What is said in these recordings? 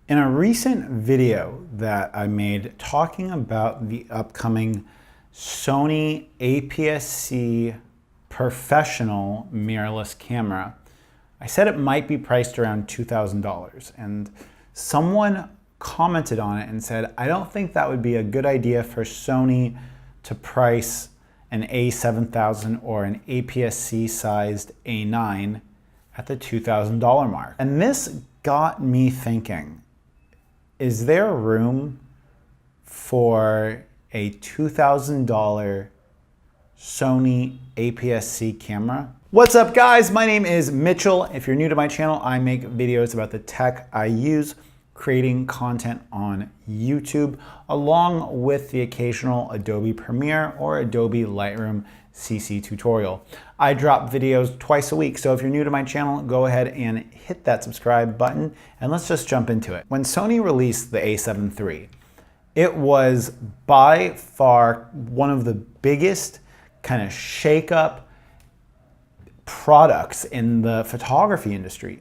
In a recent video that I made talking about the upcoming Sony APS-C professional mirrorless camera, I said it might be priced around $2,000, and someone commented on it and said, I don't think that would be a good idea for Sony to price an A7000 or an APS-C sized A9 at the $2,000 mark. And this got me thinking, is there room for a $2,000 Sony APS-C camera? What's up guys, my name is Mitchell. If you're new to my channel, I make videos about the tech I use creating content on YouTube, along with the occasional Adobe Premiere or Adobe Lightroom CC tutorial. I drop videos twice a week, so if you're new to my channel, go ahead and hit that subscribe button, and let's just jump into it. When Sony released the A7 III, it was by far one of the biggest kind of shake-up products in the photography industry.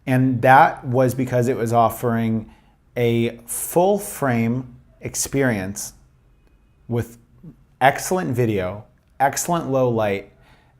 And that was because it was offering a full frame experience with excellent video, excellent low light,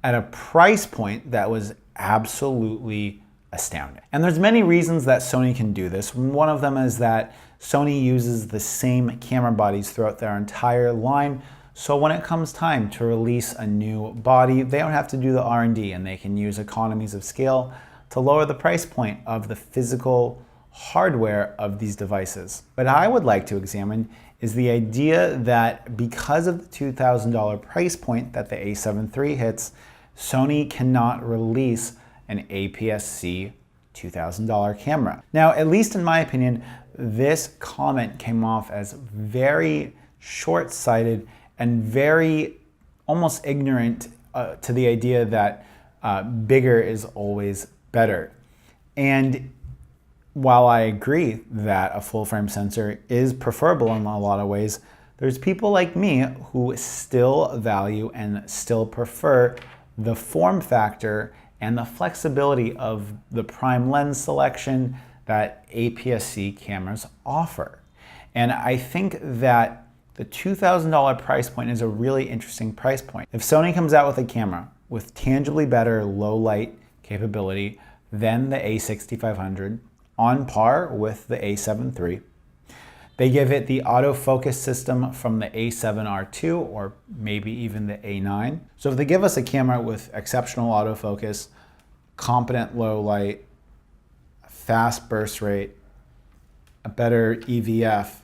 at a price point that was absolutely astounding. And there's many reasons that Sony can do this. One of them is that Sony uses the same camera bodies throughout their entire line. So when it comes time to release a new body, they don't have to do the R&D, and they can use economies of scale to lower the price point of the physical hardware of these devices. What I would like to examine is the idea that because of the $2,000 price point that the A7 III hits, Sony cannot release an APS-C $2,000 camera. Now, at least in my opinion, this comment came off as very short-sighted and very almost ignorant to the idea that bigger is always better. And while I agree that a full frame sensor is preferable in a lot of ways, there's people like me who still value and still prefer the form factor and the flexibility of the prime lens selection that APS-C cameras offer. And I think that the $2,000 price point is a really interesting price point. If Sony comes out with a camera with tangibly better low light capability than the A6500, on par with the A7 III, they give it the autofocus system from the A7R2 or maybe even the A9. So if they give us a camera with exceptional autofocus, competent low light, fast burst rate, a better EVF,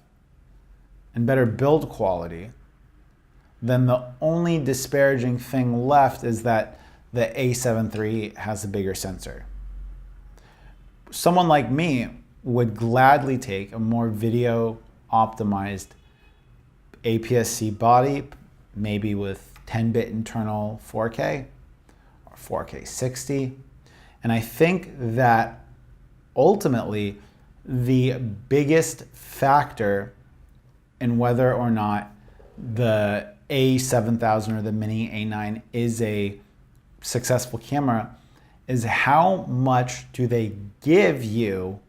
and better build quality, then the only disparaging thing left is that the A7 III has a bigger sensor. Someone like me would gladly take a more video optimized APS-C body, maybe with 10-bit internal 4K or 4K 60. And I think that ultimately the biggest factor in whether or not the A7000 or the Mini A9 is a successful camera is how much do they give you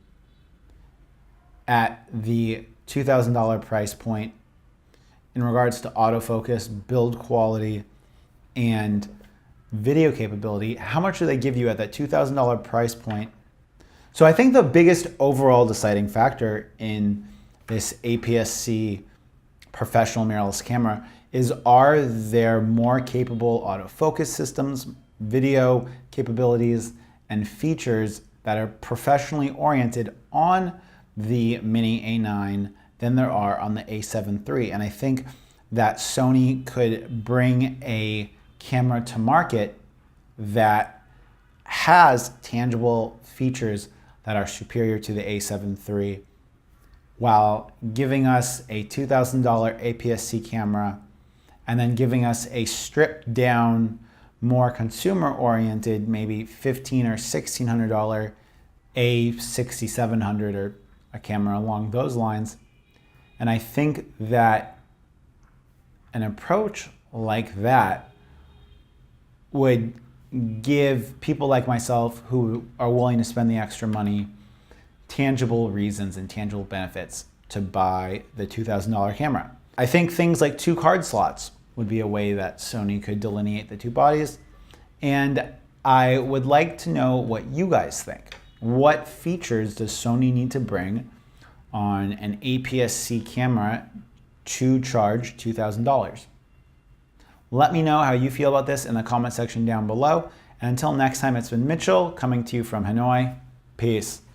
at the $2,000 price point in regards to autofocus, build quality, and video capability. How much do they give you at that $2,000 price point? So I think the biggest overall deciding factor in this APS-C professional mirrorless camera is, are there more capable autofocus systems, video capabilities, and features that are professionally oriented on the Mini A9 than there are on the A7 III. And I think that Sony could bring a camera to market that has tangible features that are superior to the A7 III, while giving us a $2,000 APS-C camera and then giving us a stripped down, more consumer-oriented, maybe $1,500 or $1,600 A6700 or a camera along those lines. And I think that an approach like that would give people like myself who are willing to spend the extra money tangible reasons and tangible benefits to buy the $2,000 camera. I think things like 2 card slots would be a way that Sony could delineate the two bodies. And I would like to know what you guys think. What features does Sony need to bring on an APS-C camera to charge $2,000? Let me know how you feel about this in the comment section down below. And until next time, it's been Mitchell coming to you from Hanoi. Peace.